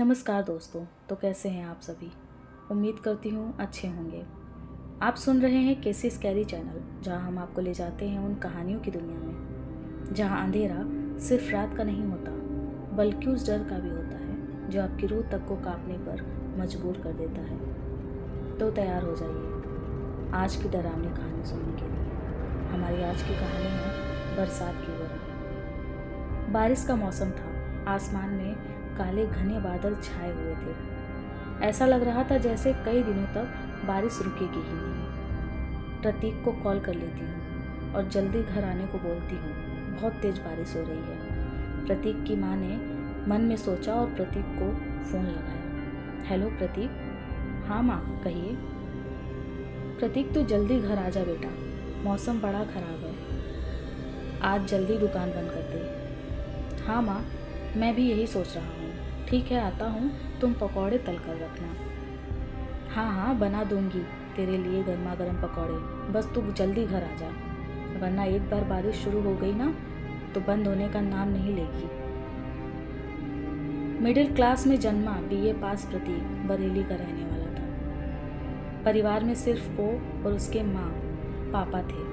नमस्कार दोस्तों। तो कैसे हैं आप सभी। उम्मीद करती हूँ अच्छे होंगे। आप सुन रहे हैं केसी स्कैरी चैनल, जहां हम आपको ले जाते हैं उन कहानियों की दुनिया में जहां अंधेरा सिर्फ रात का नहीं होता, बल्कि उस डर का भी होता है जो आपकी रूह तक को कांपने पर मजबूर कर देता है। तो तैयार हो जाइए आज की डरावनी कहानी सुनने के लिए। हमारी आज की कहानी है बरसात की वजह। बारिश का मौसम था। आसमान में काले घने बादल छाए हुए थे। ऐसा लग रहा था जैसे कई दिनों तक बारिश रुकेगी ही नहीं। प्रतीक को कॉल कर लेती हूँ और जल्दी घर आने को बोलती हूँ, बहुत तेज बारिश हो रही है। प्रतीक की माँ ने मन में सोचा और प्रतीक को फ़ोन लगाया। हेलो प्रतीक। हाँ माँ, कहिए। प्रतीक तू जल्दी घर आ जा बेटा, मौसम बड़ा ख़राब है। आज जल्दी दुकान बंद कर दे। हाँ माँ, मैं भी यही सोच रहा हूँ। ठीक है, आता हूँ, तुम पकौड़े तल कर रखना। हाँ हाँ, बना दूंगी तेरे लिए गर्मा गर्म पकौड़े, बस तू जल्दी घर आ जा, वरना एक बार बारिश शुरू हो गई ना तो बंद होने का नाम नहीं लेगी। मिडिल क्लास में जन्मा बीए पास प्रतीक बरेली का रहने वाला था। परिवार में सिर्फ वो और उसके माँ पापा थे,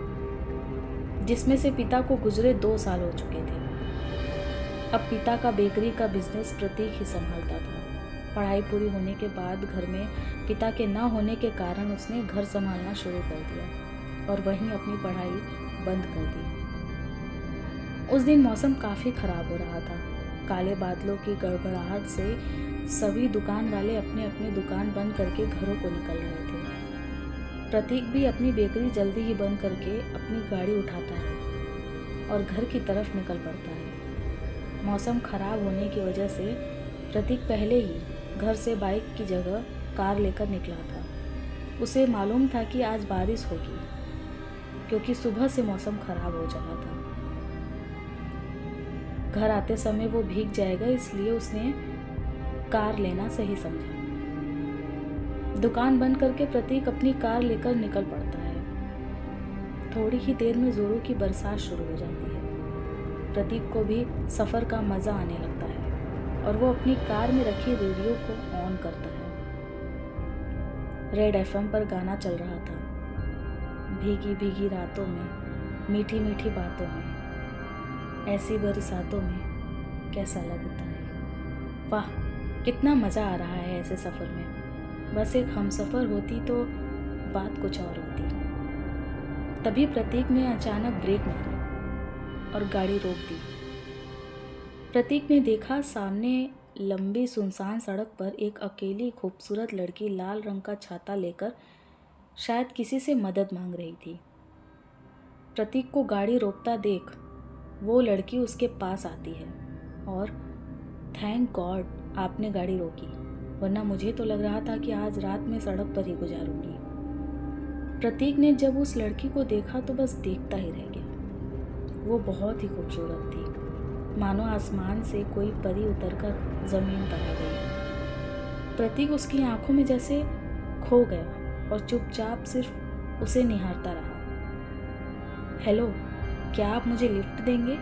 जिसमें से पिता को गुजरे 2 साल हो चुके थे। अब पिता का बेकरी का बिजनेस प्रतीक ही संभालता था। पढ़ाई पूरी होने के बाद घर में पिता के न होने के कारण उसने घर संभालना शुरू कर दिया और वहीं अपनी पढ़ाई बंद कर दी। उस दिन मौसम काफ़ी ख़राब हो रहा था। काले बादलों की गड़गड़ाहट से सभी दुकान वाले अपने अपनी दुकान बंद करके घरों को निकल रहे थे। प्रतीक भी अपनी बेकरी जल्दी ही बंद करके अपनी गाड़ी उठाता है और घर की तरफ निकल पड़ता है। मौसम खराब होने की वजह से प्रतीक पहले ही घर से बाइक की जगह कार लेकर निकला था। उसे मालूम था कि आज बारिश होगी, क्योंकि सुबह से मौसम खराब हो चला था। घर आते समय वो भीग जाएगा, इसलिए उसने कार लेना सही समझा। दुकान बंद करके प्रतीक अपनी कार लेकर निकल पड़ता है। थोड़ी ही देर में जोरों की बरसात शुरू हो जाती है। प्रतीक को भी सफ़र का मज़ा आने लगता है और वो अपनी कार में रखी रेडियो को ऑन करता है। रेड एफएम पर गाना चल रहा था। भीगी भीगी रातों में, मीठी मीठी बातों में, ऐसी बरसातों में कैसा लगता है। वाह, कितना मज़ा आ रहा है ऐसे सफ़र में। बस एक हमसफ़र होती तो बात कुछ और होती। तभी प्रतीक ने अचानक ब्रेक मारी और गाड़ी रोक दी। प्रतीक ने देखा सामने लंबी सुनसान सड़क पर एक अकेली खूबसूरत लड़की लाल रंग का छाता लेकर शायद किसी से मदद मांग रही थी। प्रतीक को गाड़ी रोकता देख वो लड़की उसके पास आती है और थैंक गॉड आपने गाड़ी रोकी, वरना मुझे तो लग रहा था कि आज रात में सड़क पर ही गुजारूंगी। प्रतीक ने जब उस लड़की को देखा तो बस देखता ही रह गया। वो बहुत ही खूबसूरत थी, मानो आसमान से कोई परी उतरकर ज़मीन पर आ गई। प्रतीक उसकी आंखों में जैसे खो गया और चुपचाप सिर्फ उसे निहारता रहा। हेलो, क्या आप मुझे लिफ्ट देंगे?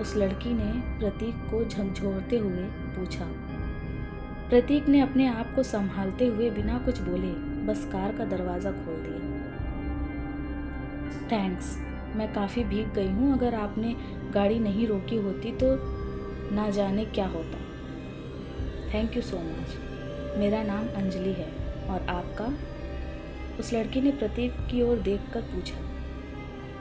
उस लड़की ने प्रतीक को झकझोरते हुए पूछा। प्रतीक ने अपने आप को संभालते हुए बिना कुछ बोले बस कार का दरवाज़ा खोल दिया। थैंक्स, मैं काफ़ी भीग गई हूँ, अगर आपने गाड़ी नहीं रोकी होती तो ना जाने क्या होता। Thank you so much. मेरा नाम अंजलि है, और आपका? उस लड़की ने प्रतीक की ओर देखकर पूछा।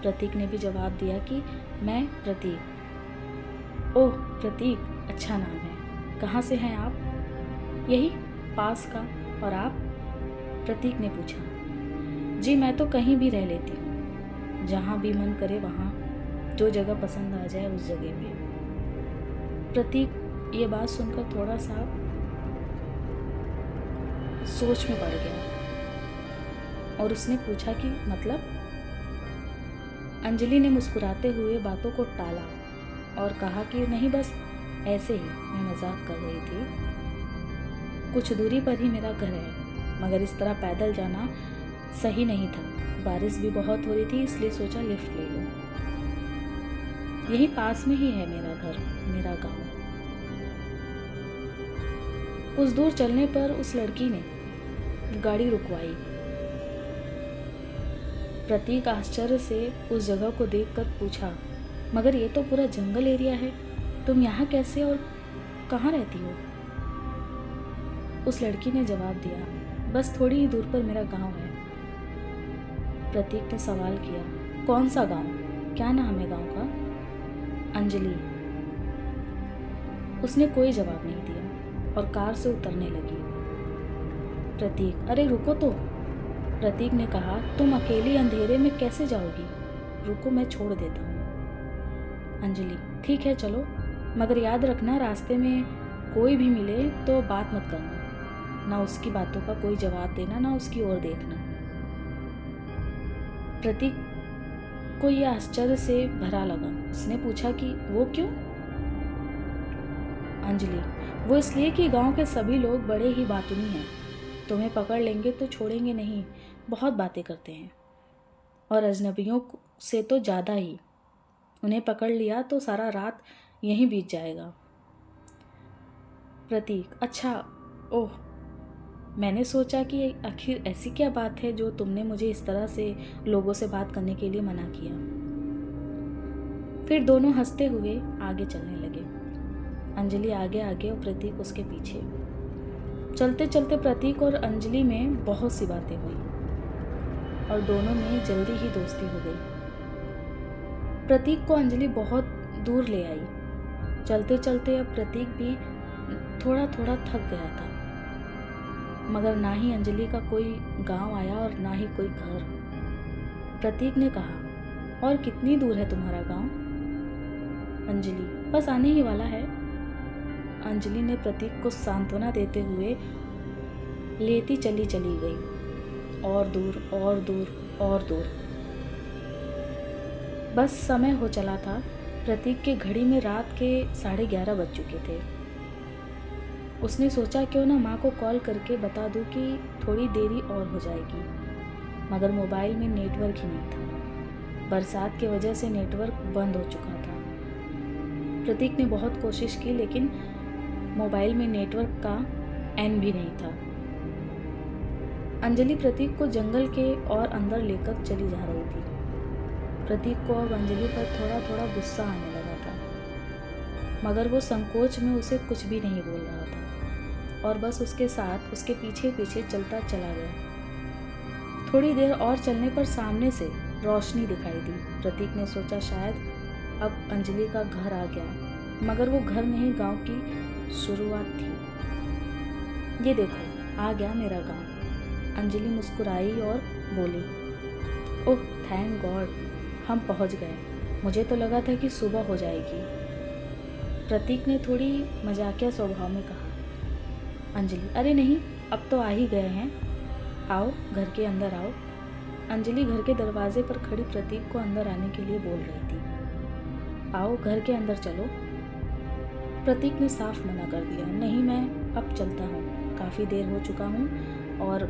प्रतीक ने भी जवाब दिया कि मैं प्रतीक। ओह प्रतीक, अच्छा नाम है। कहाँ से हैं आप? यही पास का। और आप? प्रतीक ने पूछा। जी मैं तो कहीं भी रह लेती हूँ, जहाँ भी मन करे वहाँ, जो जगह पसंद आ जाए उस जगह पे। प्रतीक ये बात सुनकर थोड़ा सा सोच में पड़ गया और उसने पूछा कि मतलब? अंजलि ने मुस्कुराते हुए बातों को टाला और कहा कि नहीं, बस ऐसे ही, मैं मजाक कर रही थी। कुछ दूरी पर ही मेरा घर है, मगर इस तरह पैदल जाना सही नहीं था। बारिश भी बहुत हो रही थी, इसलिए सोचा लिफ्ट ले लूं। यही पास में ही है मेरा घर, मेरा गांव। कुछ दूर चलने पर उस लड़की ने गाड़ी रुकवाई। प्रतीक आश्चर्य से उस जगह को देखकर पूछा, मगर ये तो पूरा जंगल एरिया है, तुम यहाँ कैसे और कहाँ रहती हो? उस लड़की ने जवाब दिया, बस थोड़ी ही दूर पर मेरा गांव है। प्रतीक ने सवाल किया, कौन सा गांव? क्या नाम है गांव का? अंजलि। उसने कोई जवाब नहीं दिया और कार से उतरने लगी। प्रतीक, अरे रुको तो। प्रतीक ने कहा, तुम अकेली अंधेरे में कैसे जाओगी? रुको, मैं छोड़ देता हूँ। अंजलि, ठीक है चलो, मगर याद रखना रास्ते में कोई भी मिले तो बात मत करना, ना उसकी बातों का कोई जवाब देना, ना उसकी ओर देखना। प्रतीक को यह आश्चर्य से भरा लगा। उसने पूछा कि वो क्यों? अंजलि, वो इसलिए कि गांव के सभी लोग बड़े ही बातूनी हैं, तुम्हें पकड़ लेंगे तो छोड़ेंगे नहीं, बहुत बातें करते हैं, और अजनबियों से तो ज़्यादा ही। उन्हें पकड़ लिया तो सारा रात यहीं बीत जाएगा। प्रतीक, अच्छा, ओह, मैंने सोचा कि आखिर ऐसी क्या बात है जो तुमने मुझे इस तरह से लोगों से बात करने के लिए मना किया। फिर दोनों हंसते हुए आगे चलने लगे। अंजलि आगे आगे और प्रतीक उसके पीछे। चलते चलते प्रतीक और अंजलि में बहुत सी बातें हुई और दोनों में जल्दी ही दोस्ती हो गई। प्रतीक को अंजलि बहुत दूर ले आई। चलते चलते अब प्रतीक भी थोड़ा थोड़ा थक गया था, मगर ना ही अंजलि का कोई गांव आया और ना ही कोई घर। प्रतीक ने कहा, और कितनी दूर है तुम्हारा गांव? अंजलि, बस आने ही वाला है। अंजलि ने प्रतीक को सांत्वना देते हुए लेती चली गई, और दूर और दूर और दूर। बस समय हो चला था। प्रतीक के घड़ी में रात के 11:30 बज चुके थे। उसने सोचा क्यों ना माँ को कॉल करके बता दूं कि थोड़ी देरी और हो जाएगी, मगर मोबाइल में नेटवर्क ही नहीं था। बरसात की वजह से नेटवर्क बंद हो चुका था। प्रतीक ने बहुत कोशिश की, लेकिन मोबाइल में नेटवर्क का एन भी नहीं था। अंजलि प्रतीक को जंगल के और अंदर लेकर चली जा रही थी। प्रतीक को अब अंजलि पर थोड़ा थोड़ा गुस्सा आने लगा था, मगर वो संकोच में उसे कुछ भी नहीं बोल रहा था और बस उसके साथ उसके पीछे पीछे चलता चला गया। थोड़ी देर और चलने पर सामने से रोशनी दिखाई दी। प्रतीक ने सोचा शायद अब अंजलि का घर आ गया, मगर वो घर नहीं, गांव की शुरुआत थी। ये देखो, आ गया मेरा गांव। अंजलि मुस्कुराई और बोली, ओह थैंक गॉड, हम पहुंच गए। मुझे तो लगा था कि सुबह हो जाएगी। प्रतीक ने थोड़ी मजाकिया स्वभाव में कहा। अंजलि, अरे नहीं, अब तो आ ही गए हैं, आओ घर के अंदर आओ। अंजलि घर के दरवाजे पर खड़ी प्रतीक को अंदर आने के लिए बोल रही थी। आओ घर के अंदर चलो। प्रतीक ने साफ मना कर दिया, नहीं, मैं अब चलता हूँ, काफ़ी देर हो चुका हूँ और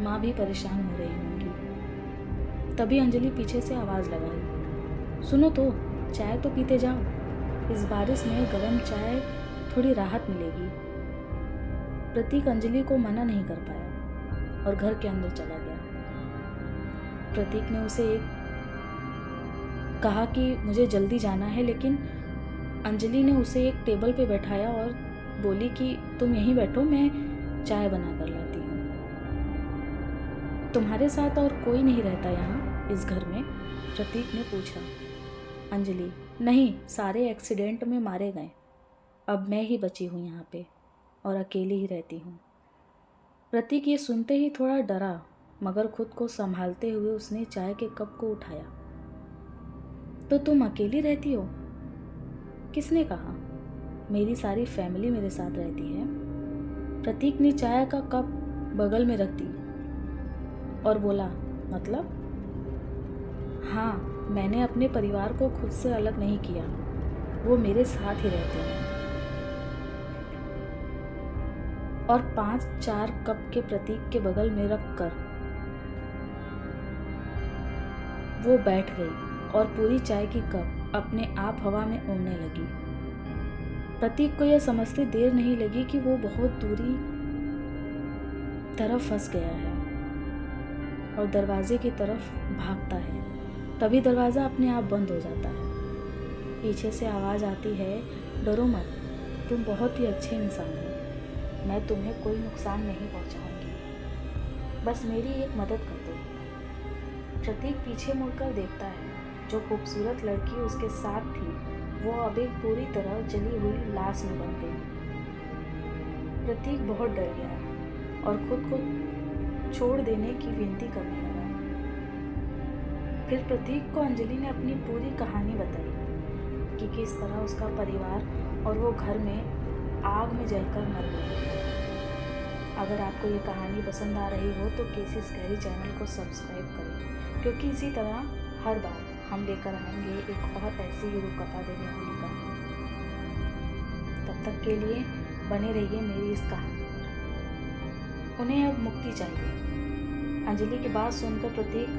माँ भी परेशान हो रही होंगी। तभी अंजलि पीछे से आवाज़ लगाई, सुनो तो, चाय तो पीते जाओ, इस बारिश में गर्म चाय थोड़ी राहत मिलेगी। प्रतीक अंजलि को मना नहीं कर पाया और घर के अंदर चला गया। प्रतीक ने उसे कहा कि मुझे जल्दी जाना है, लेकिन अंजलि ने उसे एक टेबल पे बैठाया और बोली कि तुम यहीं बैठो, मैं चाय बना कर लाती हूँ। तुम्हारे साथ और कोई नहीं रहता यहाँ इस घर में? प्रतीक ने पूछा। अंजलि, नहीं, सारे एक्सीडेंट में मारे गए, अब मैं ही बची हूँ यहाँ पे और अकेली ही रहती हूँ। प्रतीक ये सुनते ही थोड़ा डरा, मगर खुद को संभालते हुए उसने चाय के कप को उठाया। तो तुम अकेली रहती हो? किसने कहा? मेरी सारी फैमिली मेरे साथ रहती है। प्रतीक ने चाय का कप बगल में रख दी और बोला, मतलब? हाँ, मैंने अपने परिवार को खुद से अलग नहीं किया, वो मेरे साथ ही रहते हैं। और 5-4 कप के प्रतीक के बगल में रख कर वो बैठ गई और पूरी चाय की कप अपने आप हवा में उड़ने लगी। प्रतीक को यह समझते देर नहीं लगी कि वो बहुत दूरी तरफ फंस गया है और दरवाजे की तरफ भागता है। तभी दरवाज़ा अपने आप बंद हो जाता है। पीछे से आवाज़ आती है, डरो मत, तुम बहुत ही अच्छे इंसान हो, मैं तुम्हें कोई नुकसान नहीं पहुंचाऊंगी, बस मेरी एक मदद कर दो। प्रतीक पीछे मुड़कर देखता है, जो खूबसूरत लड़की उसके साथ थी वो अब एक पूरी तरह जली हुई लाश में बन गई। प्रतीक बहुत डर गया और खुद को छोड़ देने की विनती करने लगा। फिर प्रतीक को अंजलि ने अपनी पूरी कहानी बताई कि किस तरह उसका परिवार और वो घर में आग में जलकर मर गई। अगर आपको ये कहानी पसंद आ रही हो तो केसी स्कैरी चैनल को सब्सक्राइब करें, क्योंकि इसी तरह हर बार हम लेकर आएंगे एक और ऐसी ही रूह कथा देने वाली कहानी। तब तक के लिए बने रहिए मेरी इस कहानी पर। उन्हें अब मुक्ति चाहिए। अंजलि की बात सुनकर प्रतीक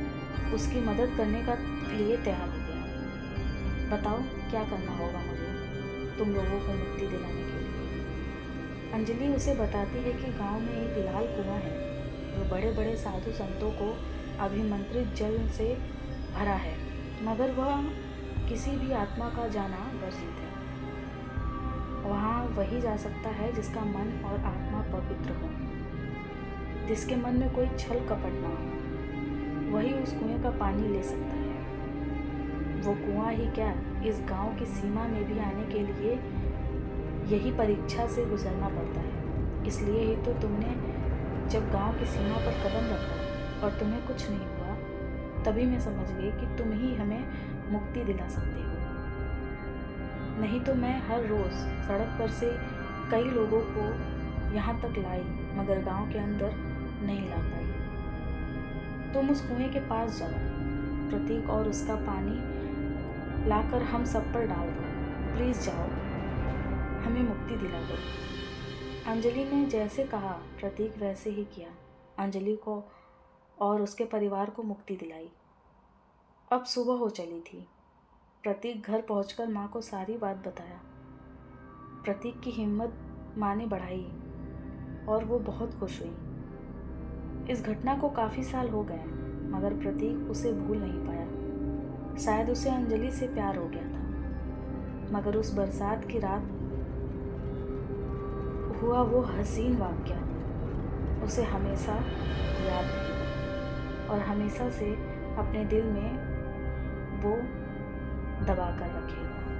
उसकी मदद करने का लिए तैयार हो गया। बताओ क्या करना होगा मुझे तुम लोगों को मुक्ति दिलाने के लिए। अंजलि उसे बताती है कि गांव में एक लाल कुआं है जो बड़े बड़े साधु संतों को अभिमंत्रित जल से भरा है, मगर वह किसी भी आत्मा का जाना वर्जित है। वहाँ वही जा सकता है जिसका मन और आत्मा पवित्र हो, जिसके मन में कोई छल कपट ना हो, वही उस कुएं का पानी ले सकता है। वो कुआं ही क्या, इस गांव की सीमा में भी आने के लिए यही परीक्षा से गुजरना पड़ता है। इसलिए ही तो तुमने जब गांव की सीमा पर कदम रखा और तुम्हें कुछ नहीं हुआ, तभी मैं समझ गई कि तुम ही हमें मुक्ति दिला सकते हो। नहीं तो मैं हर रोज़ सड़क पर से कई लोगों को यहाँ तक लाई, मगर गांव के अंदर नहीं ला पाई। तुम उस कुएं के पास जाओ प्रतीक, और उसका पानी लाकर हम सब पर डाल दो। प्लीज़ जाओ, हमें मुक्ति दिला दो। अंजलि ने जैसे कहा प्रतीक वैसे ही किया। अंजलि को और उसके परिवार को मुक्ति दिलाई। अब सुबह हो चली थी। प्रतीक घर पहुंचकर माँ को सारी बात बताया। प्रतीक की हिम्मत माँ ने बढ़ाई और वो बहुत खुश हुई। इस घटना को काफ़ी साल हो गए, मगर प्रतीक उसे भूल नहीं पाया। शायद उसे अंजलि से प्यार हो गया था, मगर उस बरसात की रात हुआ वो हसीन वाक़या उसे हमेशा याद रहेगा और हमेशा से अपने दिल में वो दबा कर रखेगा।